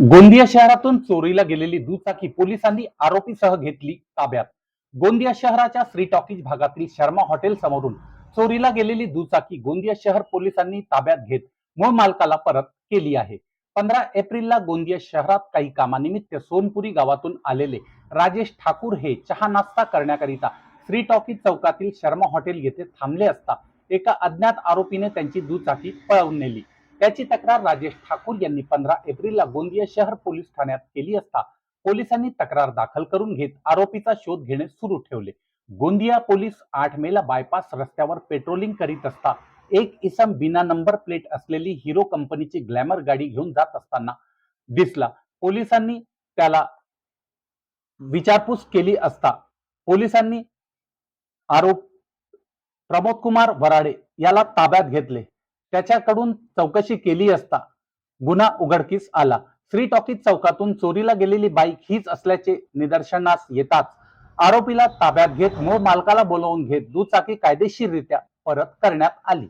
गोंदिया शहरातून चोरीला गेलेली दुचाकी पोलिसांनी आरोपीसह घेतली ताब्यात. गोंदिया शहराच्या श्री टॉकीज भागातील शर्मा हॉटेल समोरून चोरीला गेलेली दुचाकी गोंदिया शहर पोलिसांनी ताब्यात घेत मूळ मालकाला परत केली आहे. 15 एप्रिलला गोंदिया शहरात काही कामानिमित्त सोनपुरी गावातून आलेले राजेश ठाकूर हे चहा नाश्ता करण्याकरिता श्री टॉकीज चौकातील शर्मा हॉटेल येथे थांबले असता एका अज्ञात आरोपीने त्यांची दुचाकी पळवून नेली. त्याची तक्रार राजेश ठाकूर यांनी 15 एप्रिलला गोंदिया शहर पोलीस ठाण्यात केली असता पोलिसांनी तक्रार दाखल करून घेत आरोपीचा शोध घेणे सुरू ठेवले. गोंदिया पोलीस 8 मेला बायपास रस्त्यावर पेट्रोलिंग करीत असता एक इसम बिना नंबर प्लेट असलेली हिरो कंपनीची ग्लॅमर गाडी घेऊन जात असताना दिसला. पोलिसांनी त्याला विचारपूस केली असता पोलिसांनी आरोप प्रमोद कुमार वराडे याला ताब्यात घेतले. त्याच्याकडून चौकशी केली असता गुन्हा उघडकीस आला. श्री टॉकीज चौकातून चोरीला गेलेली बाईक हीच असल्याचे निदर्शनास येताच आरोपीला ताब्यात घेत मूळ मालकाला बोलावून घेत दुचाकी कायदेशीररित्या परत करण्यात आली.